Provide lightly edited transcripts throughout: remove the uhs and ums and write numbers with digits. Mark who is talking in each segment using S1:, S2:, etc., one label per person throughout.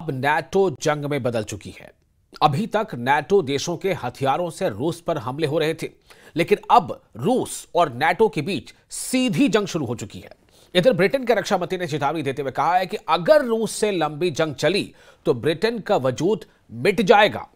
S1: अब नाटो जंग में बदल चुकी है। अभी तक नाटो देशों के हथियारों से रूस पर हमले हो रहे थे, लेकिन अब रूस और नाटो के बीच सीधी जंग शुरू हो चुकी है। इधर ब्रिटेन के रक्षा मंत्री ने चेतावनी देते हुए कहा है कि अगर रूस से लंबी जंग चली तो ब्रिटेन का वजूद मिट जाएगा।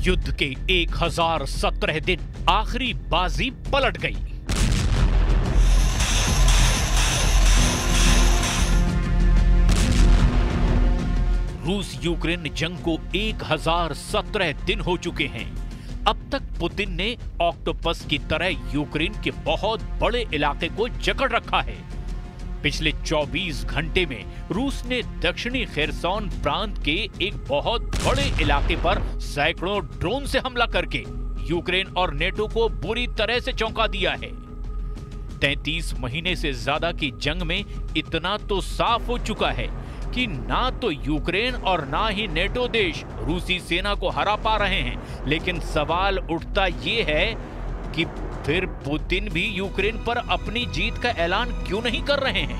S2: युद्ध के 1017 दिन आखिरी बाजी पलट गई। रूस यूक्रेन जंग को 1017 दिन हो चुके हैं। अब तक पुतिन ने ऑक्टोपस की तरह यूक्रेन के बहुत बड़े इलाके को जकड़ रखा है। पिछले 24 घंटे में रूस ने दक्षिणी खेरसोन प्रांत के एक बहुत बड़े इलाके पर सैकड़ों ड्रोन से हमला करके यूक्रेन और नेटो को बुरी तरह से चौंका दिया है। 33 महीने से ज्यादा की जंग में इतना तो साफ हो चुका है कि ना तो यूक्रेन और ना ही नेटो देश रूसी सेना को हरा पा रहे हैं। लेकिन सवाल उठता यह है कि फिर पुतिन भी यूक्रेन पर अपनी जीत का ऐलान क्यों नहीं कर रहे हैं?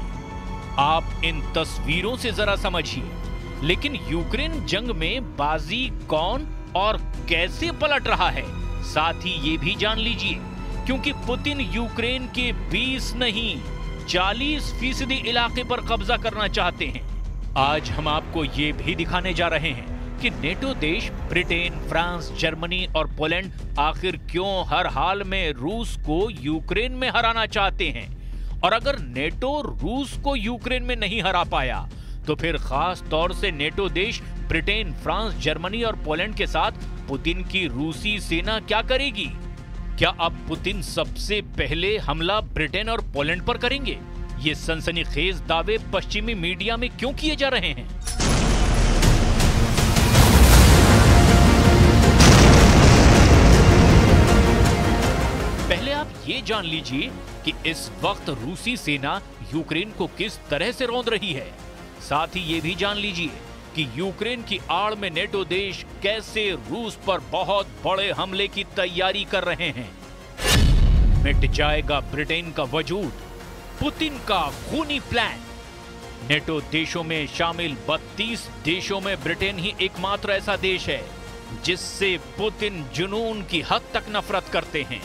S2: आप इन तस्वीरों से जरा समझिए। लेकिन यूक्रेन जंग में बाजी कौन और कैसे पलट रहा है, साथ ही ये भी जान लीजिए, क्योंकि पुतिन यूक्रेन के 20 नहीं 40% इलाके पर कब्जा करना चाहते हैं। आज हम आपको ये भी दिखाने जा रहे हैं कि नेटो देश ब्रिटेन, फ्रांस, जर्मनी और पोलैंड आखिर क्यों हर हाल में रूस को यूक्रेन में हराना चाहते हैं। और अगर नेटो रूस को यूक्रेन में नहीं हरा पाया तो फिर खास तौर से नेटो देश ब्रिटेन, फ्रांस, जर्मनी और पोलैंड के साथ पुतिन की रूसी सेना क्या करेगी? क्या अब पुतिन सबसे पहले हमला ब्रिटेन और पोलैंड पर करेंगे? ये सनसनीखेज दावे पश्चिमी मीडिया में क्यों किए जा रहे हैं? पहले आप ये जान लीजिए कि इस वक्त रूसी सेना यूक्रेन को किस तरह से रौंद रही है। साथ ही ये भी जान लीजिए कि यूक्रेन की आड़ में नेटो देश कैसे रूस पर बहुत बड़े हमले की तैयारी कर रहे हैं। मिट जाएगा ब्रिटेन का वजूद, पुतिन का खूनी प्लान। नेटो देशों में शामिल 32 देशों में ब्रिटेन ही एकमात्र ऐसा देश है जिससे पुतिन जुनून की हद तक नफरत करते हैं।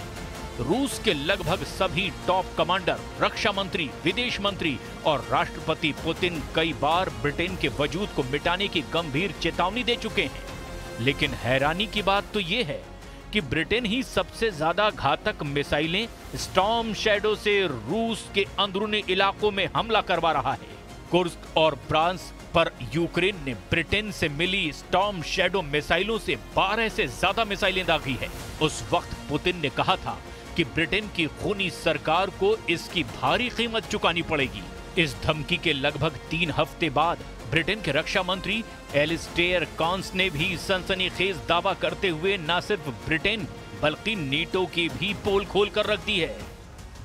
S2: रूस के लगभग सभी टॉप कमांडर, रक्षा मंत्री, विदेश मंत्री और राष्ट्रपति पुतिन कई बार ब्रिटेन के वजूद को मिटाने की गंभीर चेतावनी दे चुके हैं। लेकिन हैरानी की बात तो यह है कि ब्रिटेन ही सबसे ज्यादा घातक मिसाइलें स्टॉर्म शैडो से रूस के अंदरूनी इलाकों में हमला करवा रहा है। कुर्स्क और ब्रांस पर यूक्रेन ने ब्रिटेन से मिली स्टॉर्म शैडो मिसाइलों से 12 से ज्यादा मिसाइलें दागी है। उस वक्त पुतिन ने कहा था कि ब्रिटेन की खूनी सरकार को इसकी भारी कीमत चुकानी पड़ेगी। इस धमकी के लगभग 3 हफ्ते बाद ब्रिटेन के रक्षा मंत्री एलिस्टेयर कॉन्स ने भी सनसनीखेज दावा करते हुए न सिर्फ ब्रिटेन बल्कि नेटो की भी पोल खोल कर रख दी है।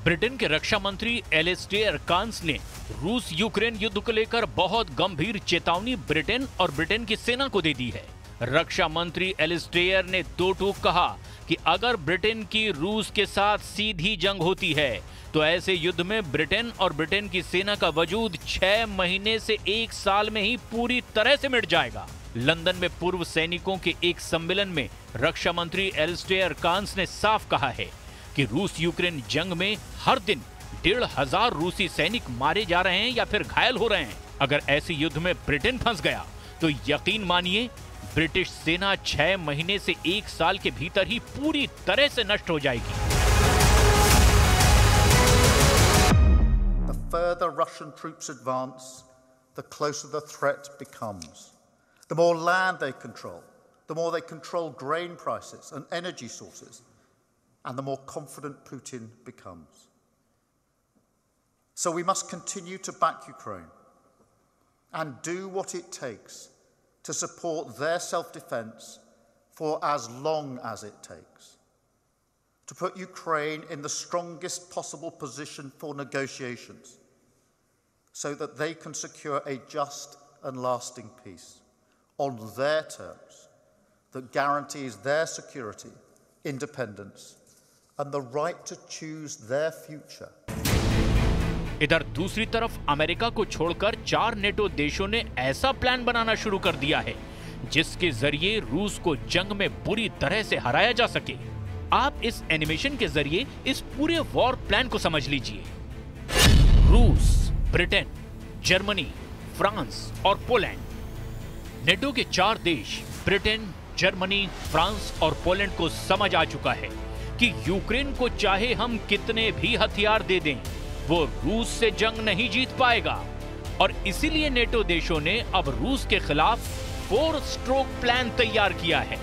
S2: ब्रिटेन के रक्षा मंत्री एलिस्टेयर कॉन्स ने रूस यूक्रेन युद्ध को लेकर बहुत गंभीर चेतावनी ब्रिटेन और ब्रिटेन की सेना को दे दी है। रक्षा मंत्री एलिस्टेयर ने दो टूक कहा कि अगर ब्रिटेन की रूस के साथ सीधी जंग होती है तो ऐसे युद्ध में ब्रिटेन और ब्रिटेन की सेना का वजूद 6 महीने से 1 साल में ही पूरी तरह से मिट जाएगा। लंदन में पूर्व सैनिकों के एक सम्मेलन में रक्षा मंत्री एलिस्टेयर कॉन्स ने साफ कहा है कि रूस यूक्रेन जंग में हर दिन 1500 रूसी सैनिक मारे जा रहे हैं या फिर घायल हो रहे हैं। अगर ऐसे युद्ध में ब्रिटेन फंस गया तो यकीन मानिए ब्रिटिश सेना 6 महीने से 1 साल के भीतर ही पूरी तरह से नष्ट हो जाएगी।
S3: The further Russian troops advance, the closer the threat becomes. The more land they control, the more they control grain prices and energy sources. and the more confident Putin becomes. So we must continue to back Ukraine and do what it takes to support their self-defense for as long as it takes, to put Ukraine in the strongest possible position for negotiations so that they can secure a just and lasting peace on their terms that guarantees their security, independence, and the right to choose their future.
S2: इधर दूसरी तरफ America को छोड़कर 4 NATO देशों ने ऐसा plan बनाना शुरू कर दिया है जिसके जरिए रूस को जंग में बुरी तरह से हराया जा सके। आप इस एनिमेशन के जरिए इस पूरे वॉर प्लान को समझ लीजिए। रूस, ब्रिटेन, जर्मनी, फ्रांस और पोलैंड। नेटो के 4 देश ब्रिटेन, जर्मनी, फ्रांस और पोलैंड को समझ आ चुका है कि यूक्रेन को चाहे हम कितने भी हथियार दे दें, वो रूस से जंग नहीं जीत पाएगा और इसीलिए नेटो देशों ने अब रूस के खिलाफ 4 स्ट्रोक प्लान तैयार किया है,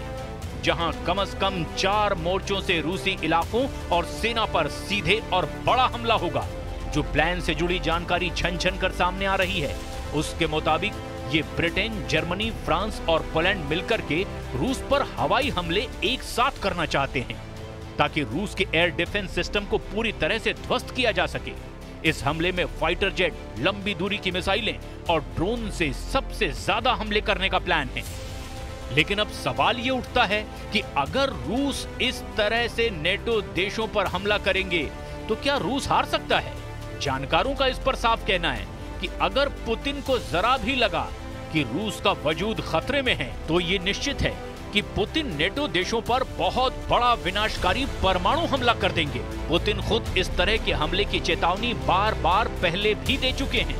S2: जहां कम से कम 4 मोर्चों से रूसी इलाकों और सेना पर सीधे और बड़ा हमला होगा। जो प्लान से जुड़ी जानकारी छन छन कर सामने आ रही है, उसके मुताबिक ये ब्रिटेन, जर्मनी, फ्रांस और पोलैंड मिलकर के रूस पर हवाई हमले एक साथ करना चाहते हैं ताकि रूस के एयर डिफेंस सिस्टम को पूरी तरह से ध्वस्त किया जा सके। इस हमले में फाइटर जेट, लंबी दूरी की मिसाइलें और ड्रोन से सबसे ज्यादा हमले करने का प्लान है। लेकिन अब सवाल ये उठता है कि अगर रूस इस तरह से नेटो देशों पर हमला करेंगे तो क्या रूस हार सकता है? जानकारों का इस पर साफ कहना है कि अगर पुतिन को जरा भी लगा कि रूस का वजूद खतरे में है तो ये निश्चित है कि पुतिन नेटो देशों पर बहुत बड़ा विनाशकारी परमाणु हमला कर देंगे। पुतिन खुद इस तरह के हमले की चेतावनी बार-बार पहले भी दे चुके हैं।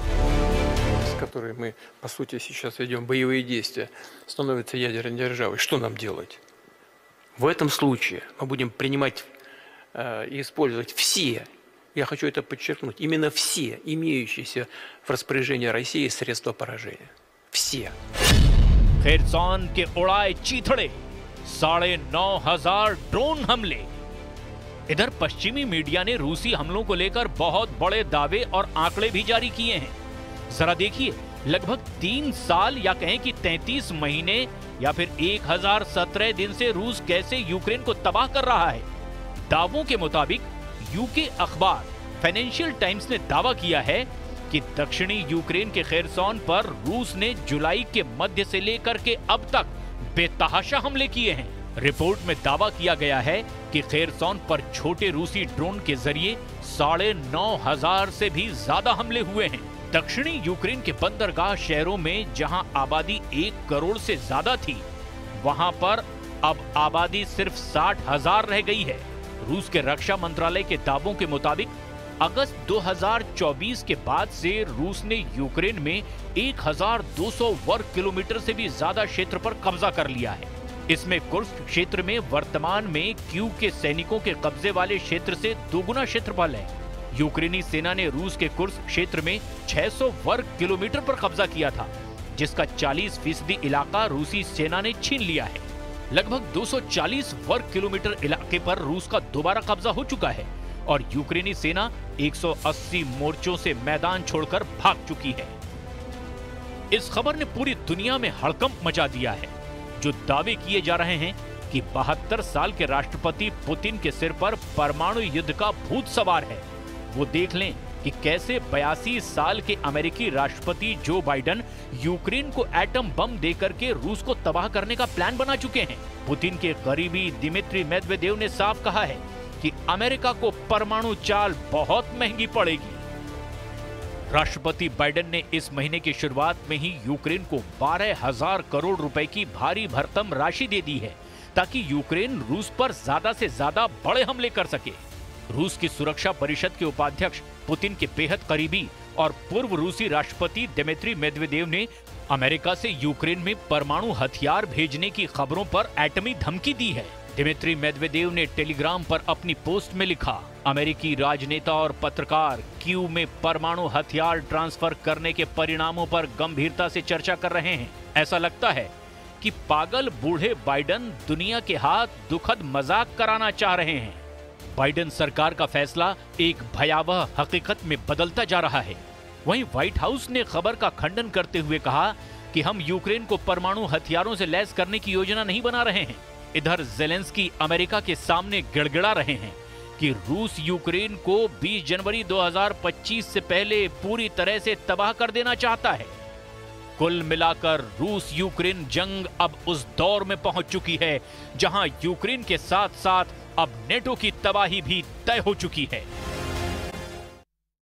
S4: С которой мы, по сути, сейчас ведем боевые действия, становится ядерной державой. Что нам делать? В этом случае мы будем принимать и использовать все, я хочу это подчеркнуть, именно все имеющиеся в распоряжении России средства поражения. Все.
S2: खेरसॉन के उड़ाए चीथड़े, 9,500 ड्रोन हमले। इधर पश्चिमी मीडिया ने रूसी हमलों को लेकर बहुत बड़े दावे और आंकड़े भी जारी किए हैं। जरा देखिए, लगभग 3 साल या कहें कि 33 महीने या फिर 1017 दिन से रूस कैसे यूक्रेन को तबाह कर रहा है। दावों के मुताबिक यूके अखबार फाइनेंशियल टाइम्स ने दावा किया है कि दक्षिणी यूक्रेन के खेरसॉन पर रूस ने जुलाई के मध्य से लेकर के अब तक बेतहाशा हमले किए हैं। रिपोर्ट में दावा किया गया है कि खेरसॉन पर छोटे रूसी ड्रोन के जरिए 9,500 से भी ज्यादा हमले हुए हैं। दक्षिणी यूक्रेन के बंदरगाह शहरों में जहां आबादी 1 करोड़ से ज्यादा थी, वहां पर अब आबादी सिर्फ 60,000 रह गई है। रूस के रक्षा मंत्रालय के दावों के मुताबिक अगस्त 2024 के बाद से रूस ने यूक्रेन में 1,200 वर्ग किलोमीटर से भी ज्यादा क्षेत्र पर कब्जा कर लिया है। इसमें कुर्स्क क्षेत्र में वर्तमान में कीव के सैनिकों के कब्जे वाले क्षेत्र से दोगुना क्षेत्रफल है। यूक्रेनी सेना ने रूस के कुर्स्क क्षेत्र में 600 वर्ग किलोमीटर पर कब्जा किया था, जिसका 40% इलाका रूसी सेना ने छीन लिया है। लगभग 240 वर्ग किलोमीटर इलाके पर रूस का दोबारा कब्जा हो चुका है और यूक्रेनी सेना 180 मोर्चों से मैदान छोड़कर भाग चुकी है। इस खबर ने पूरी दुनिया में हड़कंप मचा दिया है। जो दावे किए जा रहे हैं कि 72 साल के राष्ट्रपति पुतिन के सिर पर परमाणु युद्ध का भूत सवार है, वो देख लें कि कैसे 82 साल के अमेरिकी राष्ट्रपति जो बाइडेन यूक्रेन को एटम बम देकर के रूस को तबाह करने का प्लान बना चुके हैं। पुतिन के करीबी दिमित्री मेदवेदेव ने साफ कहा है कि अमेरिका को परमाणु चाल बहुत महंगी पड़ेगी। राष्ट्रपति बाइडेन ने इस महीने की शुरुआत में ही यूक्रेन को 12,000 करोड़ रुपए की भारी भरकम राशि दे दी है ताकि यूक्रेन रूस पर ज्यादा से ज्यादा बड़े हमले कर सके। रूस की सुरक्षा परिषद के उपाध्यक्ष, पुतिन के बेहद करीबी और पूर्व रूसी राष्ट्रपति दिमित्री मेदवेदेव ने अमेरिका से यूक्रेन में परमाणु हथियार भेजने की खबरों पर एटमी धमकी दी है। दिमित्री मेदवेदेव ने टेलीग्राम पर अपनी पोस्ट में लिखा, अमेरिकी राजनेता और पत्रकार कीव में परमाणु हथियार ट्रांसफर करने के परिणामों पर गंभीरता से चर्चा कर रहे हैं। ऐसा लगता है कि पागल बूढ़े बाइडेन दुनिया के हाथ दुखद मजाक कराना चाह रहे हैं। बाइडेन सरकार का फैसला एक भयावह हकीकत में बदलता जा रहा है। वहीं व्हाइट हाउस ने खबर का खंडन करते हुए कहा कि हम यूक्रेन को परमाणु हथियारों से लैस करने की योजना नहीं बना रहे हैं। इधर जेलेंस्की अमेरिका के सामने गिड़गिड़ा रहे हैं कि रूस यूक्रेन को 20 जनवरी 2025 से पहले पूरी तरह से तबाह कर देना चाहता है। कुल मिलाकर रूस यूक्रेन जंग अब उस दौर में पहुंच चुकी है जहां यूक्रेन के साथ साथ अब नेटो की तबाही भी तय हो चुकी है।